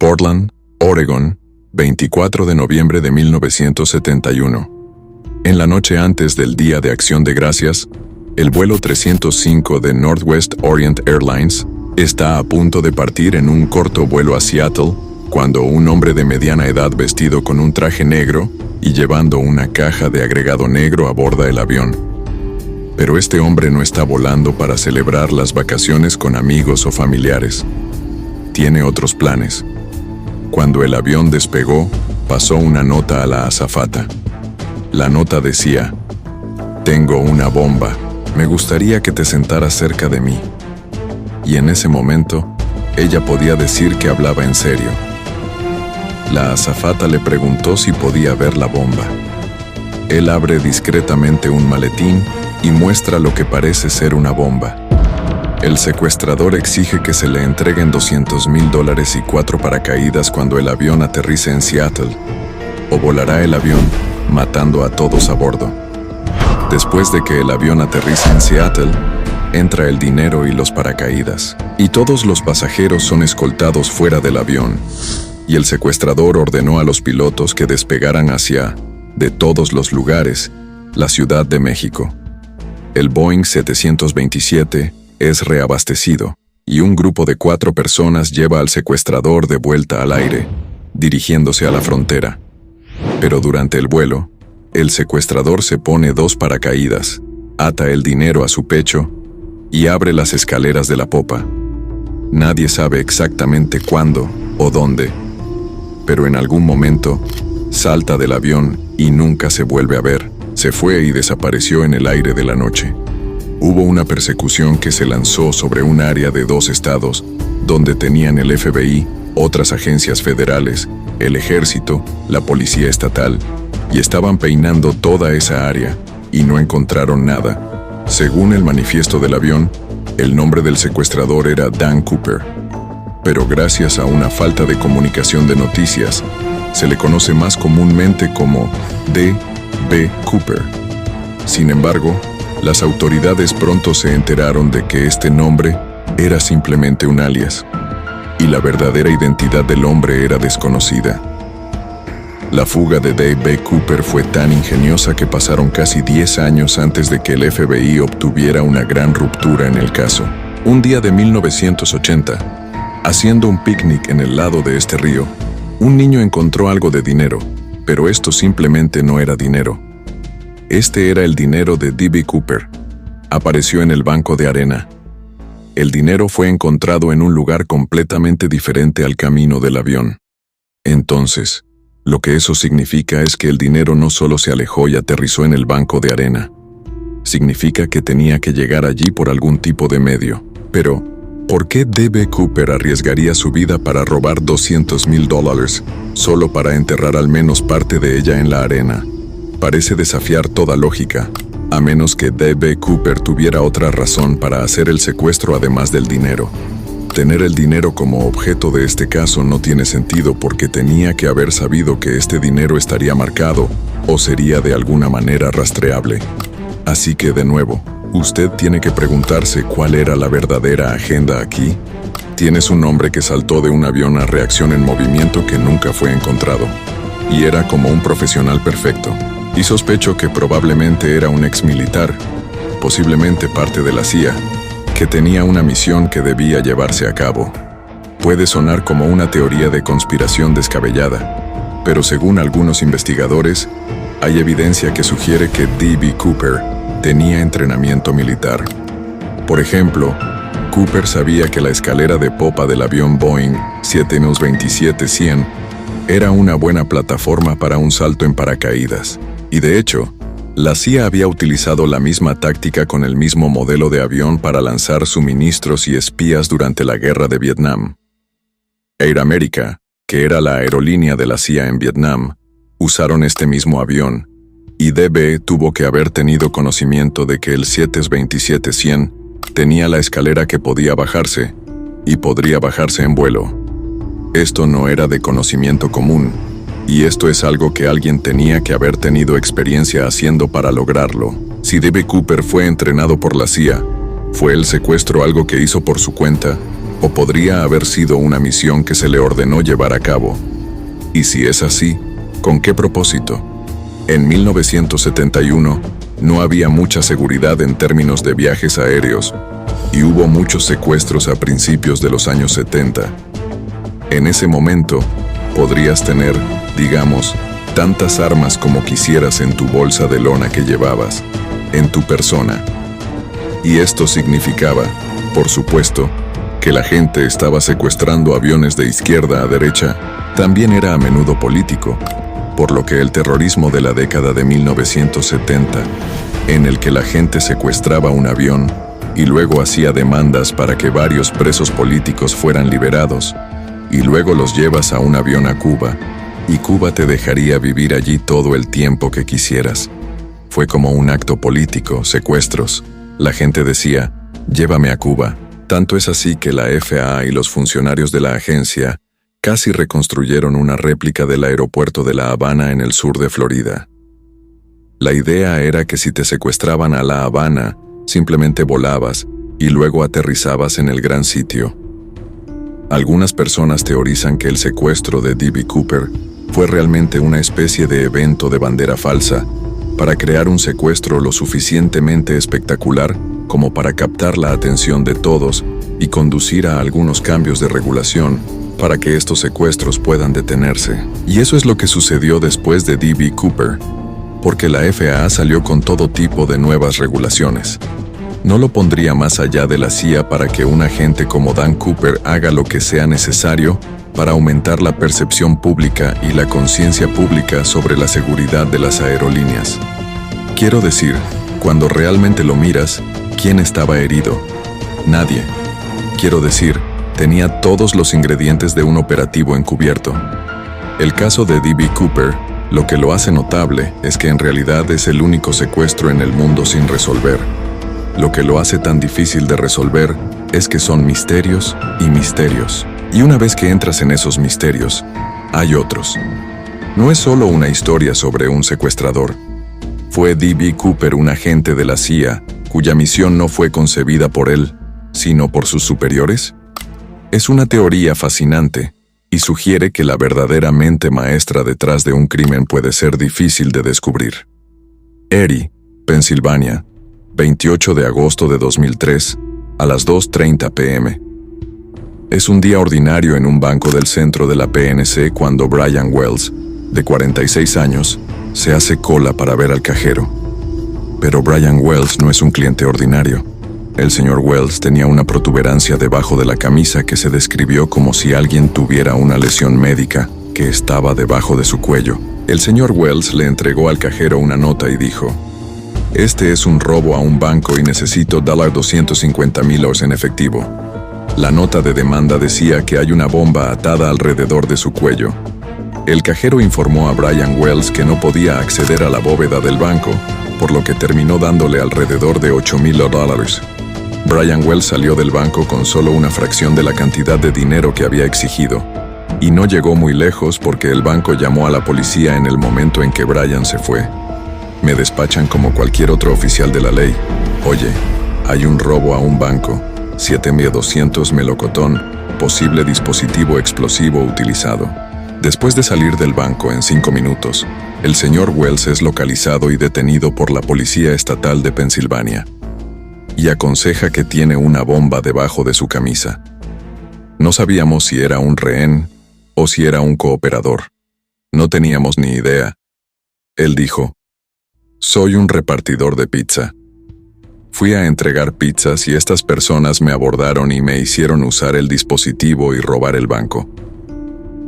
Portland, Oregon, 24 de noviembre de 1971. En la noche antes del Día de Acción de Gracias, el vuelo 305 de Northwest Orient Airlines está a punto de partir en un corto vuelo a Seattle cuando un hombre de mediana edad vestido con un traje negro y llevando una caja de agregado negro aborda el avión. Pero este hombre no está volando para celebrar las vacaciones con amigos o familiares. Tiene otros planes. Cuando el avión despegó, pasó una nota a la azafata. La nota decía: «Tengo una bomba. Me gustaría que te sentaras cerca de mí». Y en ese momento, ella podía decir que hablaba en serio. La azafata le preguntó si podía ver la bomba. Él abre discretamente un maletín y muestra lo que parece ser una bomba. El secuestrador exige que se le entreguen $200,000 y 4 paracaídas cuando el avión aterrice en Seattle, o volará el avión, matando a todos a bordo. Después de que el avión aterrice en Seattle, entra el dinero y los paracaídas, y todos los pasajeros son escoltados fuera del avión, y el secuestrador ordenó a los pilotos que despegaran hacia, de todos los lugares, la Ciudad de México. El Boeing 727 es reabastecido, y un grupo de 4 personas lleva al secuestrador de vuelta al aire, dirigiéndose a la frontera. Pero durante el vuelo, el secuestrador se pone 2 paracaídas, ata el dinero a su pecho y abre las escaleras de la popa. Nadie sabe exactamente cuándo o dónde, pero en algún momento salta del avión y nunca se vuelve a ver. Se fue y desapareció en el aire de la noche. Hubo una persecución que se lanzó sobre un área de 2 estados, donde tenían el FBI, otras agencias federales, el ejército, la policía estatal, y estaban peinando toda esa área, y no encontraron nada. Según el manifiesto del avión, el nombre del secuestrador era Dan Cooper. Pero gracias a una falta de comunicación de noticias, se le conoce más comúnmente como D.B. Cooper. Sin embargo, las autoridades pronto se enteraron de que este nombre era simplemente un alias, y la verdadera identidad del hombre era desconocida. La fuga de D.B. Cooper fue tan ingeniosa que pasaron casi 10 años antes de que el FBI obtuviera una gran ruptura en el caso. Un día de 1980, haciendo un picnic en el lado de este río, un niño encontró algo de dinero, pero esto simplemente no era dinero. Este era el dinero de D.B. Cooper. Apareció en el banco de arena. El dinero fue encontrado en un lugar completamente diferente al camino del avión. Entonces, lo que eso significa es que el dinero no solo se alejó y aterrizó en el banco de arena. Significa que tenía que llegar allí por algún tipo de medio. Pero, ¿por qué D.B. Cooper arriesgaría su vida para robar $200,000 solo para enterrar al menos parte de ella en la arena? Parece desafiar toda lógica, a menos que D.B. Cooper tuviera otra razón para hacer el secuestro además del dinero. Tener el dinero como objeto de este caso no tiene sentido porque tenía que haber sabido que este dinero estaría marcado o sería de alguna manera rastreable. Así que, de nuevo, usted tiene que preguntarse cuál era la verdadera agenda aquí. Tienes un hombre que saltó de un avión a reacción en movimiento que nunca fue encontrado, y era como un profesional perfecto. Y sospecho que probablemente era un exmilitar, posiblemente parte de la CIA, que tenía una misión que debía llevarse a cabo. Puede sonar como una teoría de conspiración descabellada, pero según algunos investigadores, hay evidencia que sugiere que D.B. Cooper tenía entrenamiento militar. Por ejemplo, Cooper sabía que la escalera de popa del avión Boeing 727-100 era una buena plataforma para un salto en paracaídas. Y de hecho, la CIA había utilizado la misma táctica con el mismo modelo de avión para lanzar suministros y espías durante la guerra de Vietnam. Air America, que era la aerolínea de la CIA en Vietnam, usaron este mismo avión, y D.B. tuvo que haber tenido conocimiento de que el 727-100 tenía la escalera que podía bajarse, y podría bajarse en vuelo. Esto no era de conocimiento común, y esto es algo que alguien tenía que haber tenido experiencia haciendo para lograrlo. Si D.B. Cooper fue entrenado por la CIA, ¿fue el secuestro algo que hizo por su cuenta? O podría haber sido una misión que se le ordenó llevar a cabo. Y si es así, ¿con qué propósito? En 1971, no había mucha seguridad en términos de viajes aéreos, y hubo muchos secuestros a principios de los años 70. En ese momento, podrías tener, digamos, tantas armas como quisieras en tu bolsa de lona que llevabas, en tu persona. Y esto significaba, por supuesto, que la gente estaba secuestrando aviones de izquierda a derecha. También era a menudo político, por lo que el terrorismo de la década de 1970, en el que la gente secuestraba un avión y luego hacía demandas para que varios presos políticos fueran liberados, y luego los llevas a un avión a Cuba, y Cuba te dejaría vivir allí todo el tiempo que quisieras. Fue como un acto político, secuestros. La gente decía, llévame a Cuba. Tanto es así que la FAA y los funcionarios de la agencia casi reconstruyeron una réplica del aeropuerto de La Habana en el sur de Florida. La idea era que si te secuestraban a La Habana, simplemente volabas y luego aterrizabas en el gran sitio. Algunas personas teorizan que el secuestro de D.B. Cooper fue realmente una especie de evento de bandera falsa para crear un secuestro lo suficientemente espectacular como para captar la atención de todos y conducir a algunos cambios de regulación para que estos secuestros puedan detenerse. Y eso es lo que sucedió después de D.B. Cooper, porque la FAA salió con todo tipo de nuevas regulaciones. No lo pondría más allá de la CIA para que un agente como Dan Cooper haga lo que sea necesario para aumentar la percepción pública y la conciencia pública sobre la seguridad de las aerolíneas. Quiero decir, cuando realmente lo miras, ¿quién estaba herido? Nadie. Quiero decir, tenía todos los ingredientes de un operativo encubierto. El caso de D.B. Cooper, lo que lo hace notable es que en realidad es el único secuestro en el mundo sin resolver. Lo que lo hace tan difícil de resolver es que son misterios y misterios. Y una vez que entras en esos misterios, hay otros. No es solo una historia sobre un secuestrador. Fue D.B. Cooper un agente de la CIA cuya misión no fue concebida por él, sino por sus superiores. Es una teoría fascinante y sugiere que la verdadera mente maestra detrás de un crimen puede ser difícil de descubrir. Erie, Pensilvania, 28 de agosto de 2003, a las 2:30 p.m. Es un día ordinario en un banco del centro de la PNC cuando Brian Wells, de 46 años, se hace cola para ver al cajero. Pero Brian Wells no es un cliente ordinario. El señor Wells tenía una protuberancia debajo de la camisa que se describió como si alguien tuviera una lesión médica que estaba debajo de su cuello. El señor Wells le entregó al cajero una nota y dijo: «Este es un robo a un banco y necesito $250,000 en efectivo». La nota de demanda decía que hay una bomba atada alrededor de su cuello. El cajero informó a Brian Wells que no podía acceder a la bóveda del banco, por lo que terminó dándole alrededor de $8,000. Brian Wells salió del banco con solo una fracción de la cantidad de dinero que había exigido, y no llegó muy lejos porque el banco llamó a la policía en el momento en que Brian se fue. Me despachan como cualquier otro oficial de la ley. Oye, hay un robo a un banco, 7200 melocotón, posible dispositivo explosivo utilizado. Después de salir del banco en 5 minutos, el señor Wells es localizado y detenido por la Policía Estatal de Pensilvania. Y aconseja que tiene una bomba debajo de su camisa. No sabíamos si era un rehén o si era un cooperador. No teníamos ni idea. Él dijo: «Soy un repartidor de pizza. Fui a entregar pizzas y estas personas me abordaron y me hicieron usar el dispositivo y robar el banco».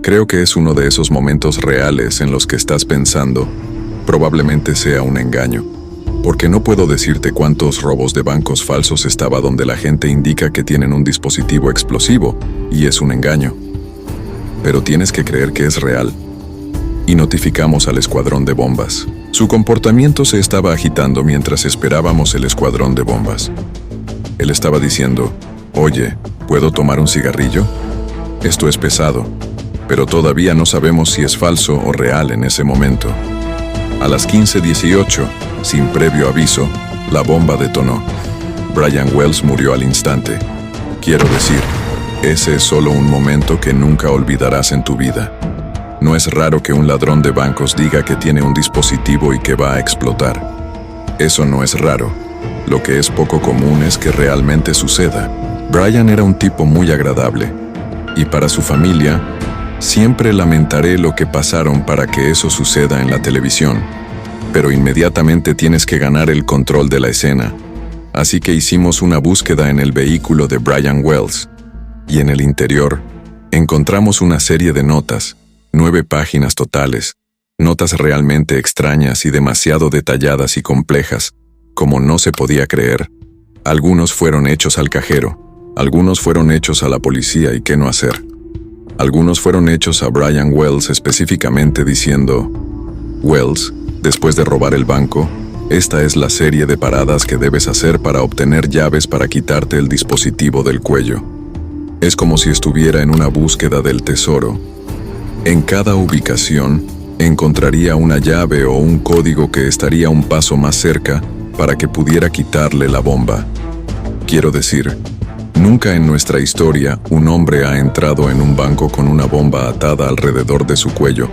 Creo que es uno de esos momentos reales en los que estás pensando, probablemente sea un engaño, porque no puedo decirte cuántos robos de bancos falsos estaba donde la gente indica que tienen un dispositivo explosivo y es un engaño. Pero tienes que creer que es real. Y notificamos al escuadrón de bombas. Su comportamiento se estaba agitando mientras esperábamos el escuadrón de bombas. Él estaba diciendo: «Oye, ¿puedo tomar un cigarrillo? Esto es pesado». Pero todavía no sabemos si es falso o real en ese momento. A las 15:18, sin previo aviso, la bomba detonó. Brian Wells murió al instante. Quiero decir, Ese es solo un momento que nunca olvidarás en tu vida. No es raro que un ladrón de bancos diga que tiene un dispositivo y que va a explotar. Eso no es raro. Lo que es poco común es que realmente suceda. Brian era un tipo muy agradable. Y para su familia, siempre lamentaré lo que pasaron para que eso suceda en la televisión. Pero inmediatamente tienes que ganar el control de la escena. Así que hicimos una búsqueda en el vehículo de Brian Wells. Y en el interior, encontramos una serie de notas, 9 páginas totales, notas realmente extrañas y demasiado detalladas y complejas, como no se podía creer. Algunos fueron hechos al cajero, algunos fueron hechos a la policía y qué no hacer. Algunos fueron hechos a Brian Wells específicamente diciendo: Wells, después de robar el banco, esta es la serie de paradas que debes hacer para obtener llaves para quitarte el dispositivo del cuello. Es como si estuviera en una búsqueda del tesoro. En cada ubicación, encontraría una llave o un código que estaría un paso más cerca para que pudiera quitarle la bomba. Quiero decir, nunca en nuestra historia un hombre ha entrado en un banco con una bomba atada alrededor de su cuello,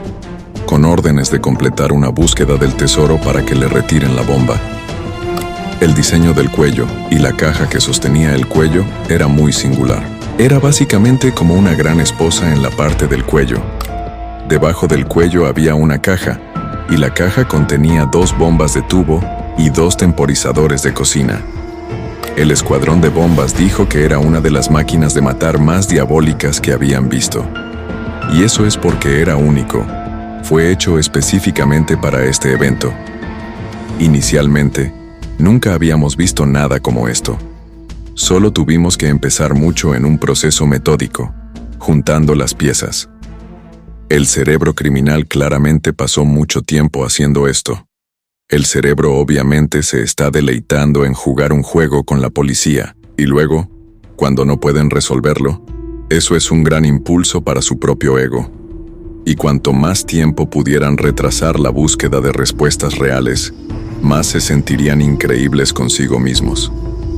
con órdenes de completar una búsqueda del tesoro para que le retiren la bomba. El diseño del cuello y la caja que sostenía el cuello era muy singular. Era básicamente como una gran esposa en la parte del cuello. Debajo del cuello había una caja, y la caja contenía 2 bombas de tubo y 2 temporizadores de cocina. El escuadrón de bombas dijo que era una de las máquinas de matar más diabólicas que habían visto. Y eso es porque era único. Fue hecho específicamente para este evento. Inicialmente, nunca habíamos visto nada como esto. Solo tuvimos que empezar mucho en un proceso metódico, juntando las piezas. El cerebro criminal claramente pasó mucho tiempo haciendo esto. El cerebro obviamente se está deleitando en jugar un juego con la policía, y luego, cuando no pueden resolverlo, eso es un gran impulso para su propio ego. Y cuanto más tiempo pudieran retrasar la búsqueda de respuestas reales, más se sentirían increíbles consigo mismos.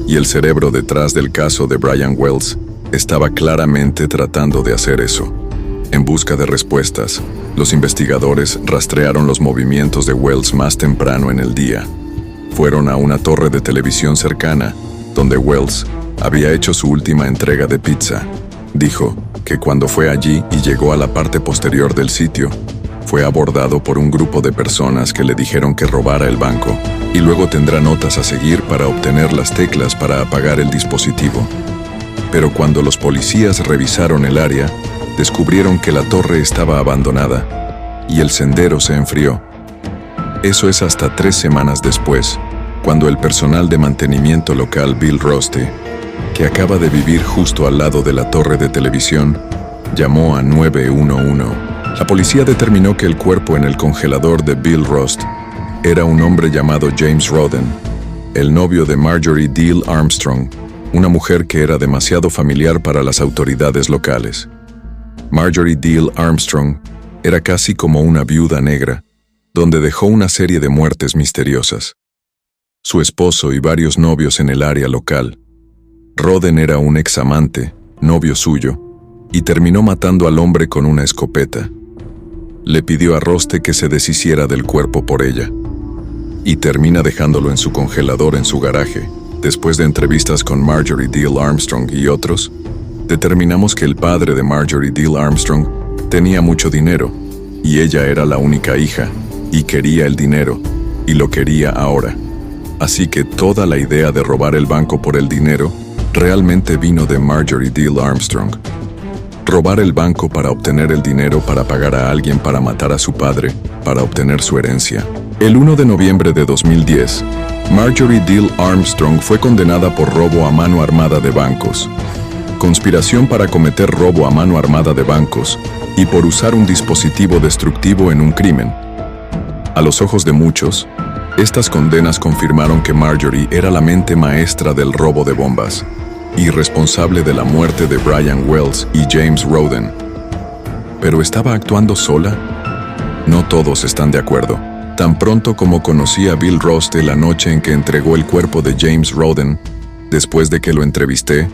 Y el cerebro detrás del caso de Brian Wells estaba claramente tratando de hacer eso. En busca de respuestas, los investigadores rastrearon los movimientos de Wells más temprano en el día. Fueron a una torre de televisión cercana, donde Wells había hecho su última entrega de pizza. Dijo que cuando fue allí y llegó a la parte posterior del sitio, fue abordado por un grupo de personas que le dijeron que robara el banco, y luego tendrá notas a seguir para obtener las teclas para apagar el dispositivo. Pero cuando los policías revisaron el área, descubrieron que la torre estaba abandonada, y el sendero se enfrió. Eso es hasta 3 semanas después, cuando el personal de mantenimiento local Bill Roste, que acaba de vivir justo al lado de la torre de televisión, llamó a 911. La policía determinó que el cuerpo en el congelador de Bill Rost era un hombre llamado James Roden, el novio de Marjorie Diehl Armstrong, una mujer que era demasiado familiar para las autoridades locales. Marjorie Diehl Armstrong era casi como una viuda negra, donde dejó una serie de muertes misteriosas. Su esposo y varios novios en el área local. Roden era un examante, novio suyo, y terminó matando al hombre con una escopeta. Le pidió a Roste que se deshiciera del cuerpo por ella, y termina dejándolo en su congelador en su garaje. Después de entrevistas con Marjorie Diehl Armstrong y otros, determinamos que el padre de Marjorie Diehl Armstrong tenía mucho dinero, y ella era la única hija, y quería el dinero, y lo quería ahora. Así que toda la idea de robar el banco por el dinero realmente vino de Marjorie Diehl Armstrong. Robar el banco para obtener el dinero para pagar a alguien para matar a su padre, para obtener su herencia. El 1 de noviembre de 2010, Marjorie Diehl Armstrong fue condenada por robo a mano armada de bancos, conspiración para cometer robo a mano armada de bancos y por usar un dispositivo destructivo en un crimen. A los ojos de muchos, estas condenas confirmaron que Marjorie era la mente maestra del robo de bombas y responsable de la muerte de Brian Wells y James Roden. ¿Pero estaba actuando sola? No todos están de acuerdo. Tan pronto como conocí a Bill Roste la noche en que entregó el cuerpo de James Roden, después de que lo entrevisté,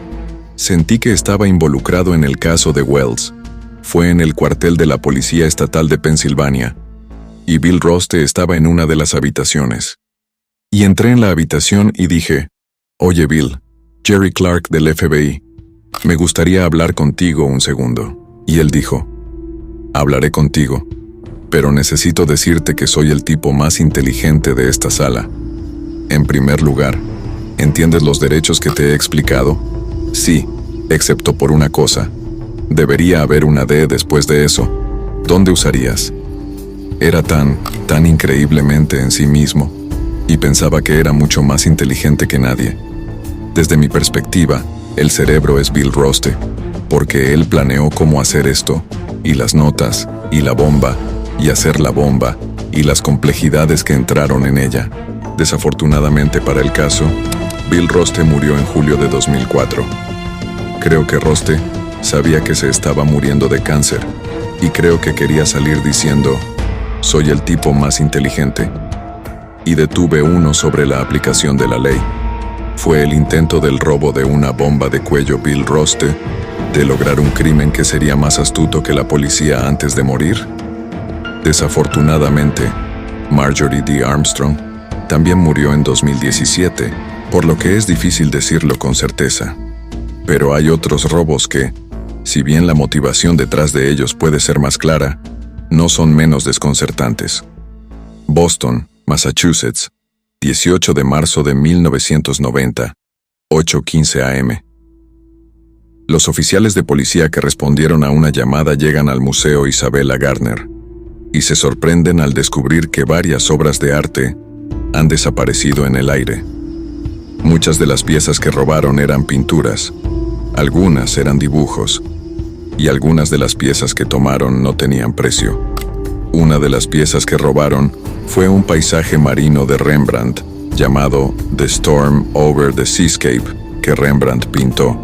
Sentí que estaba involucrado en el caso de Wells. Fue en el cuartel de la Policía Estatal de Pensilvania, y Bill Roste estaba en una de las habitaciones. Y entré en la habitación y dije, «Oye Bill, Jerry Clark del FBI, me gustaría hablar contigo un segundo». Y él dijo, «Hablaré contigo, pero necesito decirte que soy el tipo más inteligente de esta sala. En primer lugar, ¿entiendes los derechos que te he explicado? Sí, excepto por una cosa. Debería haber una D después de eso. ¿Dónde usarías?» Era tan increíblemente en sí mismo, y pensaba que era mucho más inteligente que nadie. Desde mi perspectiva, el cerebro es Bill Roste, porque él planeó cómo hacer esto, y las notas, y la bomba, y hacer la bomba, y las complejidades que entraron en ella. Desafortunadamente para el caso, Bill Roste murió en julio de 2004. Creo que Roste sabía que se estaba muriendo de cáncer, y creo que quería salir diciendo, «Soy el tipo más inteligente». Y detuve uno sobre la aplicación de la ley. Fue el intento del robo de una bomba de cuello Bill Roste, de lograr un crimen que sería más astuto que la policía antes de morir. Desafortunadamente, Marjorie D. Armstrong también murió en 2017, por lo que es difícil decirlo con certeza. Pero hay otros robos que, si bien la motivación detrás de ellos puede ser más clara, no son menos desconcertantes. Boston, Massachusetts, 18 de marzo de 1990, 8:15 a.m. Los oficiales de policía que respondieron a una llamada llegan al Museo Isabella Gardner y se sorprenden al descubrir que varias obras de arte han desaparecido en el aire. Muchas de las piezas que robaron eran pinturas, algunas eran dibujos, y algunas de las piezas que tomaron no tenían precio. Una de las piezas que robaron fue un paisaje marino de Rembrandt llamado The Storm Over the Seascape, que Rembrandt pintó.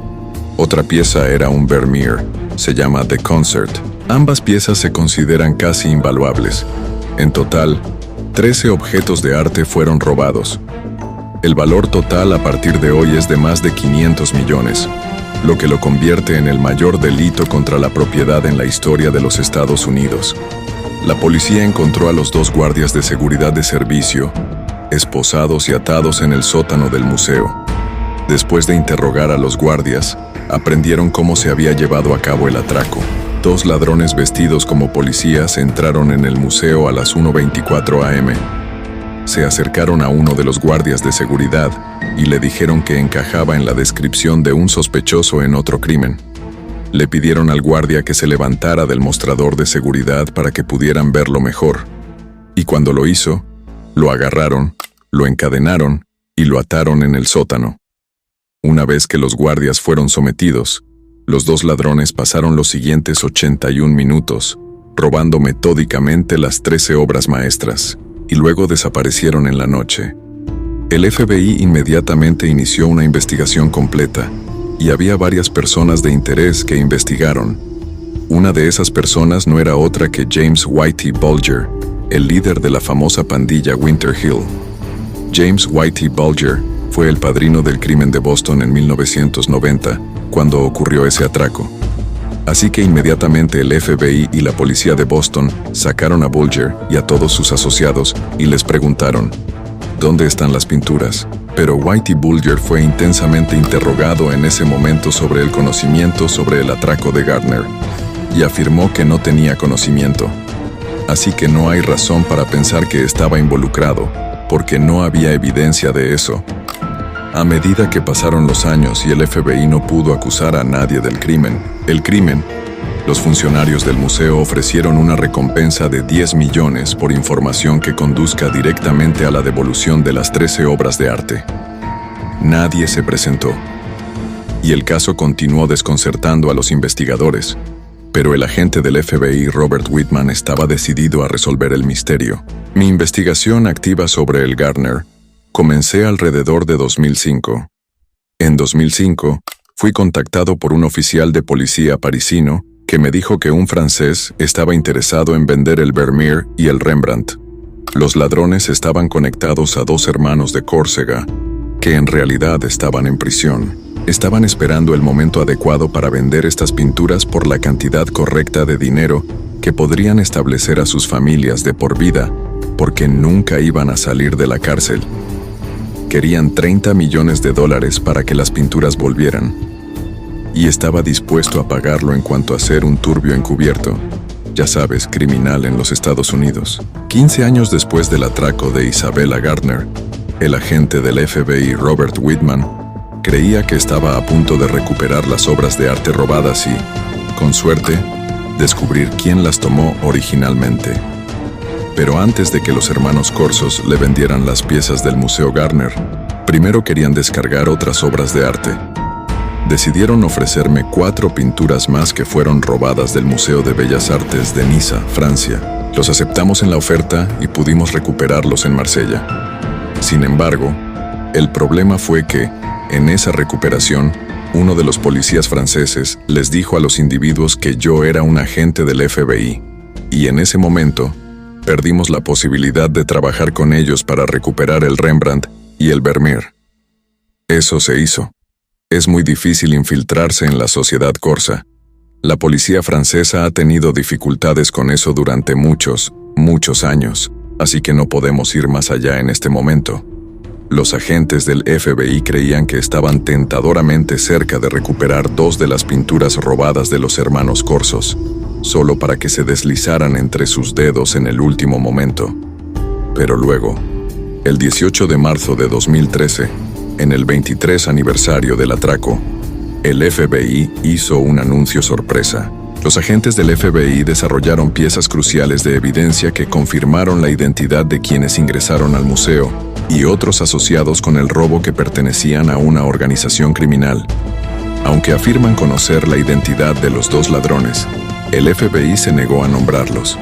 Otra pieza era un Vermeer, se llama The Concert. Ambas piezas se consideran casi invaluables. En total, 13 objetos de arte fueron robados. El valor total a partir de hoy es de más de 500 millones, lo que lo convierte en el mayor delito contra la propiedad en la historia de los Estados Unidos. La policía encontró a los 2 guardias de seguridad de servicio, esposados y atados en el sótano del museo. Después de interrogar a los guardias, aprendieron cómo se había llevado a cabo el atraco. 2 ladrones vestidos como policías entraron en el museo a las 1:24 a.m. Se acercaron a uno de los guardias de seguridad y le dijeron que encajaba en la descripción de un sospechoso en otro crimen. Le pidieron al guardia que se levantara del mostrador de seguridad para que pudieran verlo mejor. Y cuando lo hizo, lo agarraron, lo encadenaron y lo ataron en el sótano. Una vez que los guardias fueron sometidos, los 2 ladrones pasaron los siguientes 81 minutos, robando metódicamente las 13 obras maestras, y luego desaparecieron en la noche. El FBI inmediatamente inició una investigación completa, y había varias personas de interés que investigaron. Una de esas personas no era otra que James Whitey Bulger, el líder de la famosa pandilla Winter Hill. James Whitey Bulger fue el padrino del crimen de Boston en 1990, cuando ocurrió ese atraco. Así que inmediatamente el FBI y la policía de Boston sacaron a Bulger y a todos sus asociados y les preguntaron, ¿dónde están las pinturas? Pero Whitey Bulger fue intensamente interrogado en ese momento sobre el conocimiento sobre el atraco de Gardner, y afirmó que no tenía conocimiento. Así que no hay razón para pensar que estaba involucrado, porque no había evidencia de eso. A medida que pasaron los años y el FBI no pudo acusar a nadie del crimen, los funcionarios del museo ofrecieron una recompensa de 10 millones por información que conduzca directamente a la devolución de las 13 obras de arte. Nadie se presentó, y el caso continuó desconcertando a los investigadores, pero el agente del FBI, Robert Whitman, estaba decidido a resolver el misterio. Mi investigación activa sobre el Gardner comencé alrededor de 2005. En 2005, fui contactado por un oficial de policía parisino que me dijo que un francés estaba interesado en vender el Vermeer y el Rembrandt. Los ladrones estaban conectados a 2 hermanos de Córcega, que en realidad estaban en prisión. Estaban esperando el momento adecuado para vender estas pinturas por la cantidad correcta de dinero que podrían establecer a sus familias de por vida, porque nunca iban a salir de la cárcel. Querían $30 millones para que las pinturas volvieran, y estaba dispuesto a pagarlo en cuanto a ser un turbio encubierto, ya sabes, criminal en los Estados Unidos. 15 años después del atraco de Isabella Gardner, el agente del FBI Robert Whitman creía que estaba a punto de recuperar las obras de arte robadas y, con suerte, descubrir quién las tomó originalmente. Pero antes de que los hermanos Corsos le vendieran las piezas del Museo Gardner, primero querían descargar otras obras de arte. Decidieron ofrecerme 4 pinturas más que fueron robadas del Museo de Bellas Artes de Niza, Francia. Los aceptamos en la oferta y pudimos recuperarlos en Marsella. Sin embargo, el problema fue que, en esa recuperación, uno de los policías franceses les dijo a los individuos que yo era un agente del FBI, y en ese momento, perdimos la posibilidad de trabajar con ellos para recuperar el Rembrandt y el Vermeer. Eso se hizo. Es muy difícil infiltrarse en la sociedad corsa. La policía francesa ha tenido dificultades con eso durante muchos años, así que no podemos ir más allá en este momento. Los agentes del FBI creían que estaban tentadoramente cerca de recuperar 2 de las pinturas robadas de los hermanos Corsos, solo para que se deslizaran entre sus dedos en el último momento. Pero luego, el 18 de marzo de 2013, en el 23 aniversario del atraco, el FBI hizo un anuncio sorpresa. Los agentes del FBI desarrollaron piezas cruciales de evidencia que confirmaron la identidad de quienes ingresaron al museo y otros asociados con el robo que pertenecían a una organización criminal. Aunque afirman conocer la identidad de los 2 ladrones, el FBI se negó a nombrarlos.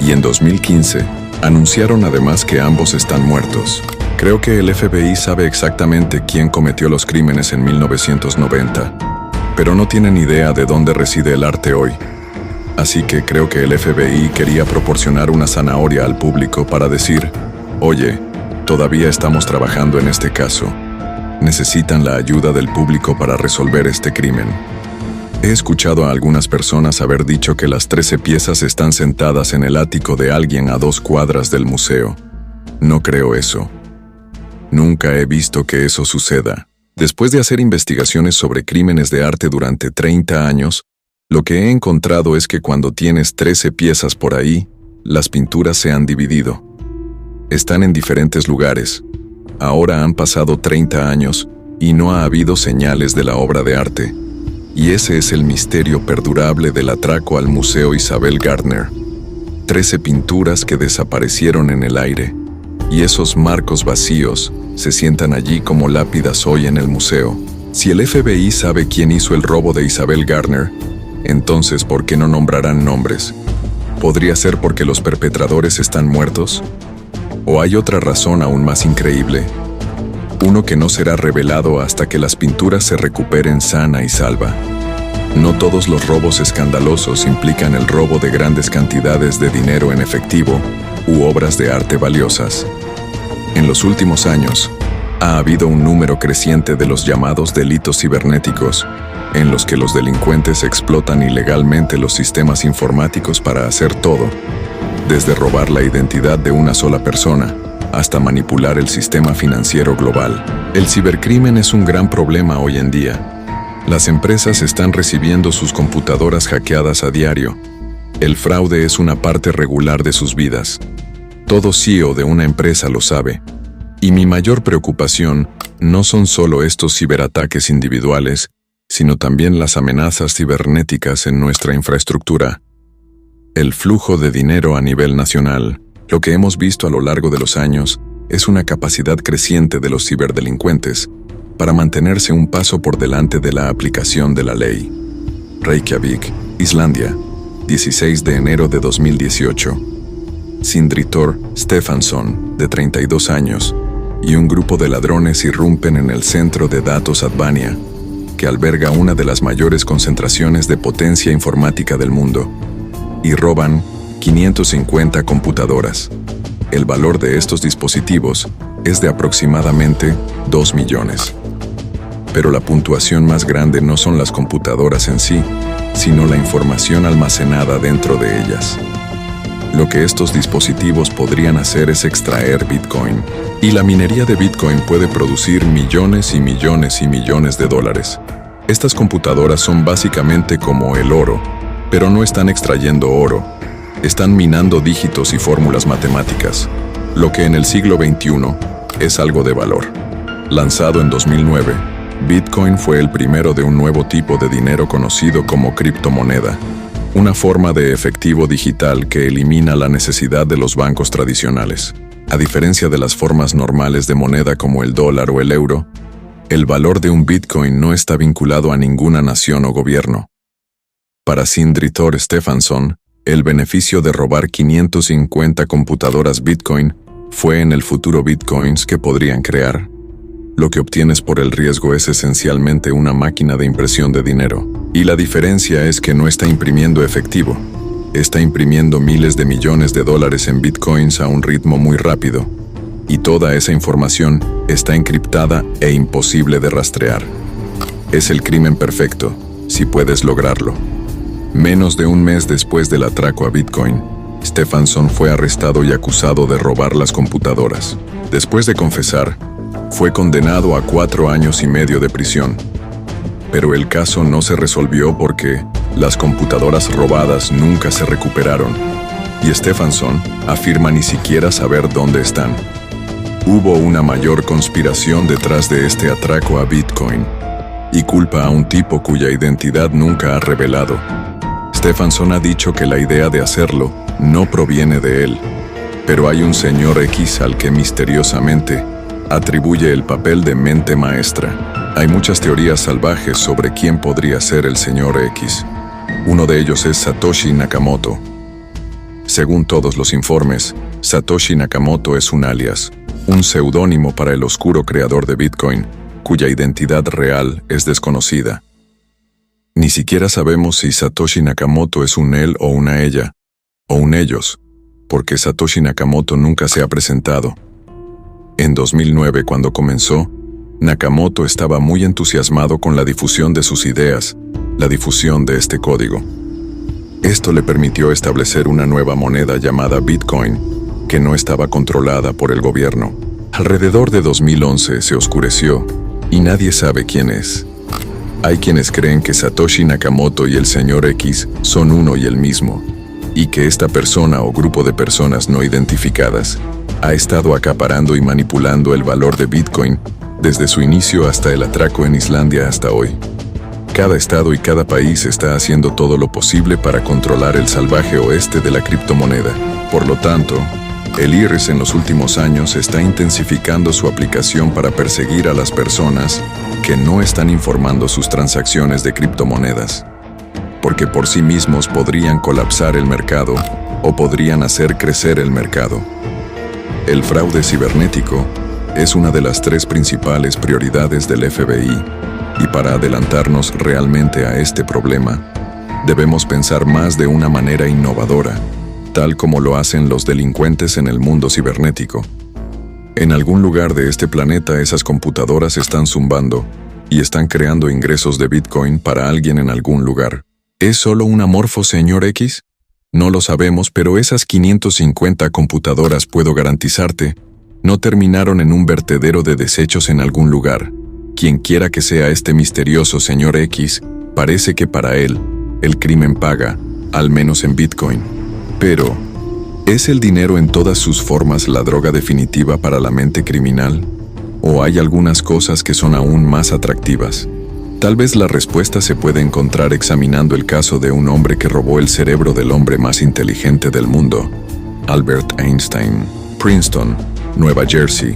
Y en 2015, anunciaron además que ambos están muertos. Creo que el FBI sabe exactamente quién cometió los crímenes en 1990, pero no tienen idea de dónde reside el arte hoy. Así que creo que el FBI quería proporcionar una zanahoria al público para decir, oye, todavía estamos trabajando en este caso. Necesitan la ayuda del público para resolver este crimen. He escuchado a algunas personas haber dicho que las 13 piezas están sentadas en el ático de alguien a 2 cuadras del museo. No creo eso. Nunca he visto que eso suceda. Después de hacer investigaciones sobre crímenes de arte durante 30 años, lo que he encontrado es que cuando tienes 13 piezas por ahí, las pinturas se han dividido. Están en diferentes lugares. Ahora han pasado 30 años y no ha habido señales de la obra de arte. Y ese es el misterio perdurable del atraco al Museo Isabel Gardner. 13 pinturas que desaparecieron en el aire. Y esos marcos vacíos se sientan allí como lápidas hoy en el museo. Si el FBI sabe quién hizo el robo de Isabel Gardner, entonces ¿por qué no nombrarán nombres? ¿Podría ser porque los perpetradores están muertos? ¿O hay otra razón aún más increíble? Uno que no será revelado hasta que las pinturas se recuperen sana y salva. No todos los robos escandalosos implican el robo de grandes cantidades de dinero en efectivo u obras de arte valiosas. En los últimos años, ha habido un número creciente de los llamados delitos cibernéticos, en los que los delincuentes explotan ilegalmente los sistemas informáticos para hacer todo, desde robar la identidad de una sola persona hasta manipular el sistema financiero global. El cibercrimen es un gran problema hoy en día. Las empresas están recibiendo sus computadoras hackeadas a diario. El fraude es una parte regular de sus vidas. Todo CEO de una empresa lo sabe. Y mi mayor preocupación no son solo estos ciberataques individuales, sino también las amenazas cibernéticas en nuestra infraestructura. El flujo de dinero a nivel nacional, lo que hemos visto a lo largo de los años, es una capacidad creciente de los ciberdelincuentes para mantenerse un paso por delante de la aplicación de la ley. Reykjavik, Islandia, 16 de enero de 2018. Sindri Thor Stefansson, de 32 años, y un grupo de ladrones irrumpen en el centro de datos Advania, que alberga una de las mayores concentraciones de potencia informática del mundo, y roban 550 computadoras. El valor de estos dispositivos es de aproximadamente 2 millones. Pero la puntuación más grande no son las computadoras en sí, sino la información almacenada dentro de ellas. Lo que estos dispositivos podrían hacer es extraer Bitcoin. Y la minería de Bitcoin puede producir millones y millones y millones de dólares. Estas computadoras son básicamente como el oro, pero no están extrayendo oro. Están minando dígitos y fórmulas matemáticas, lo que en el siglo XXI es algo de valor. Lanzado en 2009, Bitcoin fue el primero de un nuevo tipo de dinero conocido como criptomoneda, una forma de efectivo digital que elimina la necesidad de los bancos tradicionales. A diferencia de las formas normales de moneda como el dólar o el euro, el valor de un Bitcoin no está vinculado a ninguna nación o gobierno. Para Sindri Thor Stefansson, el beneficio de robar 550 computadoras Bitcoin fue en el futuro Bitcoins que podrían crear. Lo que obtienes por el riesgo es esencialmente una máquina de impresión de dinero. Y la diferencia es que no está imprimiendo efectivo. Está imprimiendo miles de millones de dólares en Bitcoins a un ritmo muy rápido. Y toda esa información está encriptada e imposible de rastrear. Es el crimen perfecto, si puedes lograrlo. Menos de un mes después del atraco a Bitcoin, Stefansson fue arrestado y acusado de robar las computadoras. Después de confesar, fue condenado a 4 años y medio de prisión. Pero el caso no se resolvió porque las computadoras robadas nunca se recuperaron, y Stefansson afirma ni siquiera saber dónde están. Hubo una mayor conspiración detrás de este atraco a Bitcoin, y culpa a un tipo cuya identidad nunca ha revelado. Stefansson ha dicho que la idea de hacerlo no proviene de él, pero hay un señor X al que misteriosamente atribuye el papel de mente maestra. Hay muchas teorías salvajes sobre quién podría ser el señor X. Uno de ellos es Satoshi Nakamoto. Según todos los informes, Satoshi Nakamoto es un alias, un seudónimo para el oscuro creador de Bitcoin, cuya identidad real es desconocida. Ni siquiera sabemos si Satoshi Nakamoto es un él o una ella, o un ellos, porque Satoshi Nakamoto nunca se ha presentado. En 2009, cuando comenzó, Nakamoto estaba muy entusiasmado con la difusión de sus ideas, la difusión de este código. Esto le permitió establecer una nueva moneda llamada Bitcoin, que no estaba controlada por el gobierno. Alrededor de 2011 se oscureció y nadie sabe quién es. Hay quienes creen que Satoshi Nakamoto y el señor X son uno y el mismo, y que esta persona o grupo de personas no identificadas ha estado acaparando y manipulando el valor de Bitcoin desde su inicio hasta el atraco en Islandia hasta hoy. Cada estado y cada país está haciendo todo lo posible para controlar el salvaje oeste de la criptomoneda. Por lo tanto, el IRS en los últimos años está intensificando su aplicación para perseguir a las personas que no están informando sus transacciones de criptomonedas, porque por sí mismos podrían colapsar el mercado o podrían hacer crecer el mercado. El fraude cibernético es una de las 3 principales prioridades del FBI, y para adelantarnos realmente a este problema, debemos pensar más de una manera innovadora, tal como lo hacen los delincuentes en el mundo cibernético. En algún lugar de este planeta esas computadoras están zumbando y están creando ingresos de Bitcoin para alguien en algún lugar. ¿Es solo un amorfo señor X? No lo sabemos, pero esas 550 computadoras, puedo garantizarte, no terminaron en un vertedero de desechos en algún lugar. Quien quiera que sea este misterioso señor X, parece que para él, el crimen paga, al menos en Bitcoin. Pero, ¿es el dinero en todas sus formas la droga definitiva para la mente criminal? ¿O hay algunas cosas que son aún más atractivas? Tal vez la respuesta se puede encontrar examinando el caso de un hombre que robó el cerebro del hombre más inteligente del mundo, Albert Einstein. Princeton, Nueva Jersey,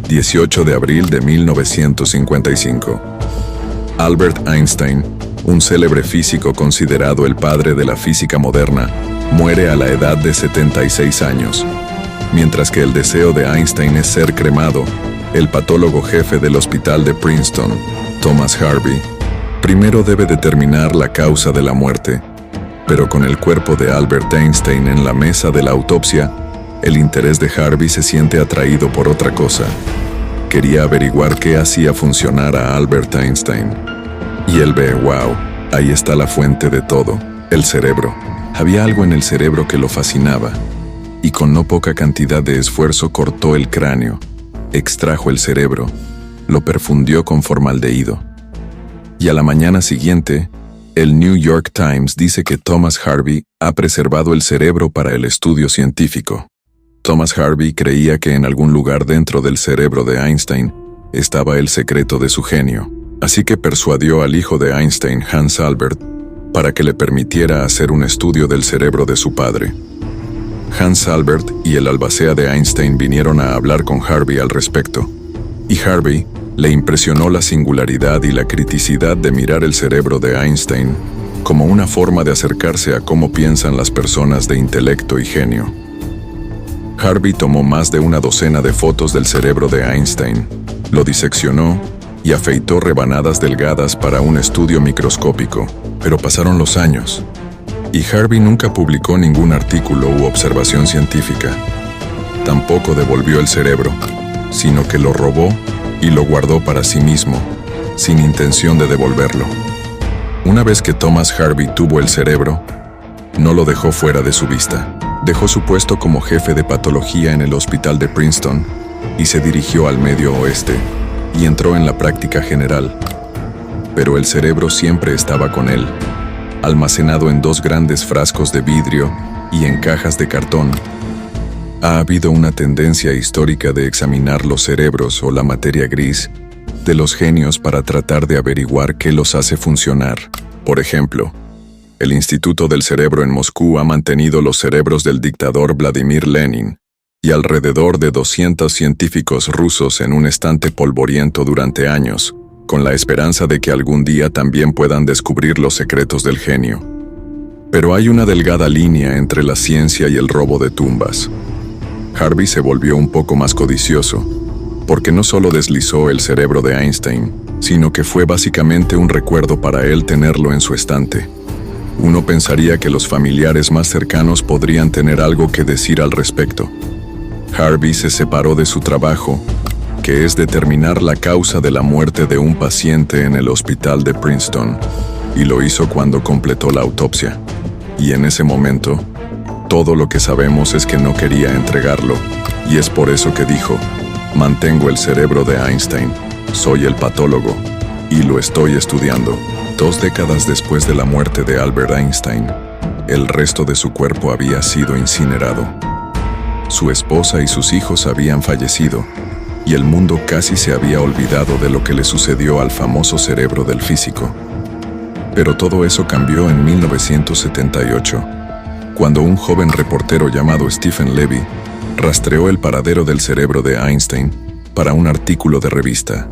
18 de abril de 1955. Albert Einstein, un célebre físico considerado el padre de la física moderna, muere a la edad de 76 años. Mientras que el deseo de Einstein es ser cremado, el patólogo jefe del hospital de Princeton, Thomas Harvey, primero debe determinar la causa de la muerte, pero con el cuerpo de Albert Einstein en la mesa de la autopsia, el interés de Harvey se siente atraído por otra cosa. Quería averiguar qué hacía funcionar a Albert Einstein. Y él ve, wow, ahí está la fuente de todo, el cerebro. Había algo en el cerebro que lo fascinaba, y con no poca cantidad de esfuerzo cortó el cráneo, extrajo el cerebro, lo perfundió con formaldehído. Y a la mañana siguiente, el New York Times dice que Thomas Harvey ha preservado el cerebro para el estudio científico. Thomas Harvey creía que en algún lugar dentro del cerebro de Einstein estaba el secreto de su genio, así que persuadió al hijo de Einstein, Hans Albert, para que le permitiera hacer un estudio del cerebro de su padre. Hans Albert y el albacea de Einstein vinieron a hablar con Harvey al respecto, y Harvey le impresionó la singularidad y la criticidad de mirar el cerebro de Einstein como una forma de acercarse a cómo piensan las personas de intelecto y genio. Harvey tomó más de una docena de fotos del cerebro de Einstein, lo diseccionó y afeitó rebanadas delgadas para un estudio microscópico, pero pasaron los años, y Harvey nunca publicó ningún artículo u observación científica. Tampoco devolvió el cerebro, sino que lo robó y lo guardó para sí mismo, sin intención de devolverlo. Una vez que Thomas Harvey tuvo el cerebro, no lo dejó fuera de su vista. Dejó su puesto como jefe de patología en el hospital de Princeton y se dirigió al Medio Oeste y entró en la práctica general. Pero el cerebro siempre estaba con él, almacenado en 2 grandes frascos de vidrio y en cajas de cartón. Ha habido una tendencia histórica de examinar los cerebros o la materia gris de los genios para tratar de averiguar qué los hace funcionar. Por ejemplo, el Instituto del Cerebro en Moscú ha mantenido los cerebros del dictador Vladimir Lenin y alrededor de 200 científicos rusos en un estante polvoriento durante años, con la esperanza de que algún día también puedan descubrir los secretos del genio. Pero hay una delgada línea entre la ciencia y el robo de tumbas. Harvey se volvió un poco más codicioso, porque no solo deslizó el cerebro de Einstein, sino que fue básicamente un recuerdo para él tenerlo en su estante. Uno pensaría que los familiares más cercanos podrían tener algo que decir al respecto. Harvey se separó de su trabajo, que es determinar la causa de la muerte de un paciente en el hospital de Princeton, y lo hizo cuando completó la autopsia. Y en ese momento, todo lo que sabemos es que no quería entregarlo, y es por eso que dijo: mantengo el cerebro de Einstein, soy el patólogo, y lo estoy estudiando. 2 décadas después de la muerte de Albert Einstein, el resto de su cuerpo había sido incinerado. Su esposa y sus hijos habían fallecido, y el mundo casi se había olvidado de lo que le sucedió al famoso cerebro del físico. Pero todo eso cambió en 1978, cuando un joven reportero llamado Stephen Levy rastreó el paradero del cerebro de Einstein para un artículo de revista,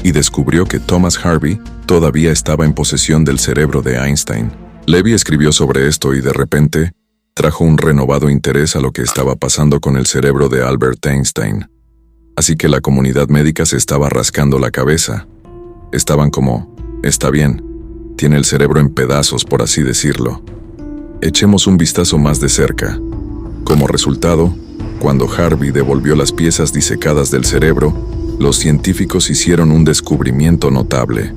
y descubrió que Thomas Harvey todavía estaba en posesión del cerebro de Einstein. Levy escribió sobre esto y de repente trajo un renovado interés a lo que estaba pasando con el cerebro de Albert Einstein. Así que la comunidad médica se estaba rascando la cabeza. Estaban como, está bien, tiene el cerebro en pedazos, por así decirlo. Echemos un vistazo más de cerca. Como resultado, cuando Harvey devolvió las piezas disecadas del cerebro, los científicos hicieron un descubrimiento notable.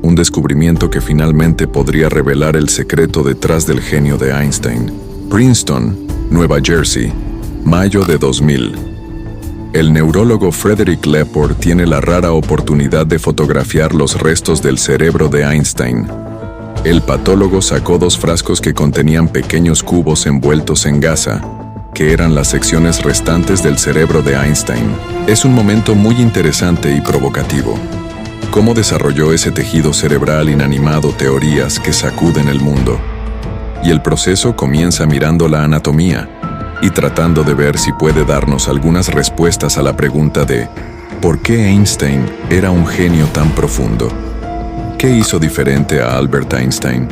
Un descubrimiento que finalmente podría revelar el secreto detrás del genio de Einstein. Princeton, Nueva Jersey, mayo de 2000. El neurólogo Frederick Lepore tiene la rara oportunidad de fotografiar los restos del cerebro de Einstein. El patólogo sacó 2 frascos que contenían pequeños cubos envueltos en gasa, que eran las secciones restantes del cerebro de Einstein. Es un momento muy interesante y provocativo. ¿Cómo desarrolló ese tejido cerebral inanimado teorías que sacuden el mundo? Y el proceso comienza mirando la anatomía y tratando de ver si puede darnos algunas respuestas a la pregunta de ¿por qué Einstein era un genio tan profundo? ¿Qué hizo diferente a Albert Einstein?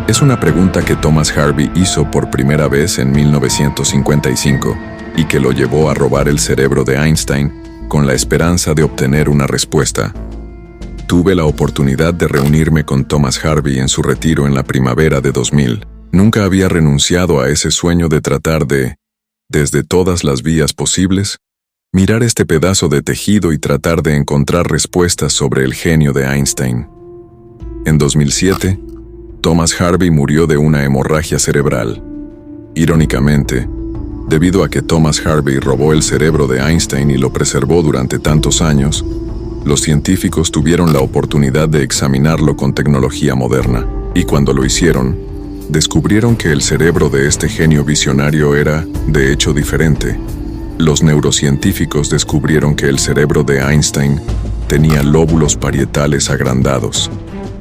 Es una pregunta que Thomas Harvey hizo por primera vez en 1955 y que lo llevó a robar el cerebro de Einstein con la esperanza de obtener una respuesta. Tuve la oportunidad de reunirme con Thomas Harvey en su retiro en la primavera de 2000. Nunca había renunciado a ese sueño de tratar de, desde todas las vías posibles, Mirar este pedazo de tejido y tratar de encontrar respuestas sobre el genio de Einstein. En 2007, Thomas Harvey murió de una hemorragia cerebral. Irónicamente, debido a que Thomas Harvey robó el cerebro de Einstein y lo preservó durante tantos años, los científicos tuvieron la oportunidad de examinarlo con tecnología moderna, y cuando lo hicieron, descubrieron que el cerebro de este genio visionario era, de hecho, diferente. Los neurocientíficos descubrieron que el cerebro de Einstein tenía lóbulos parietales agrandados,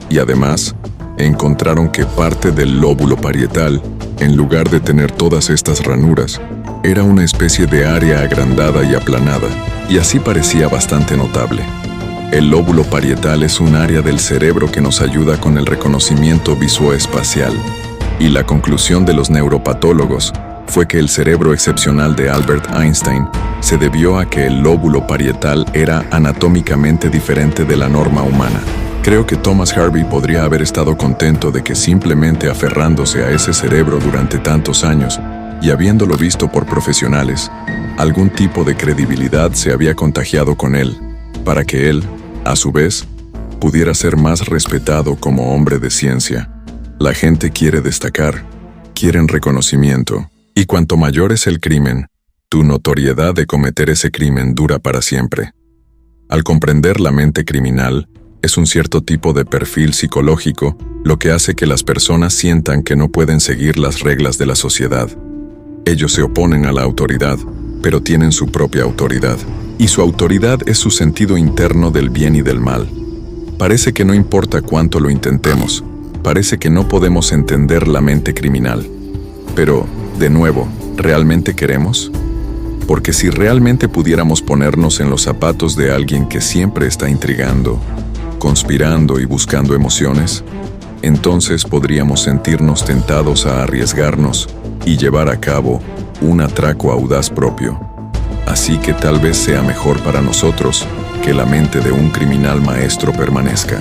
y además, encontraron que parte del lóbulo parietal, en lugar de tener todas estas ranuras, era una especie de área agrandada y aplanada, y así parecía bastante notable. El lóbulo parietal es un área del cerebro que nos ayuda con el reconocimiento visoespacial, y la conclusión de los neuropatólogos fue que el cerebro excepcional de Albert Einstein se debió a que el lóbulo parietal era anatómicamente diferente de la norma humana. Creo que Thomas Harvey podría haber estado contento de que simplemente aferrándose a ese cerebro durante tantos años y habiéndolo visto por profesionales, algún tipo de credibilidad se había contagiado con él, para que él, a su vez, pudiera ser más respetado como hombre de ciencia. La gente quiere destacar, quieren reconocimiento, y cuanto mayor es el crimen, tu notoriedad de cometer ese crimen dura para siempre. Al comprender la mente criminal, es un cierto tipo de perfil psicológico lo que hace que las personas sientan que no pueden seguir las reglas de la sociedad. Ellos se oponen a la autoridad, pero tienen su propia autoridad, y su autoridad es su sentido interno del bien y del mal. Parece que no importa cuánto lo intentemos, parece que no podemos entender la mente criminal. Pero, de nuevo, ¿realmente queremos? Porque si realmente pudiéramos ponernos en los zapatos de alguien que siempre está intrigando, conspirando y buscando emociones, entonces podríamos sentirnos tentados a arriesgarnos y llevar a cabo un atraco audaz propio. Así que tal vez sea mejor para nosotros que la mente de un criminal maestro permanezca.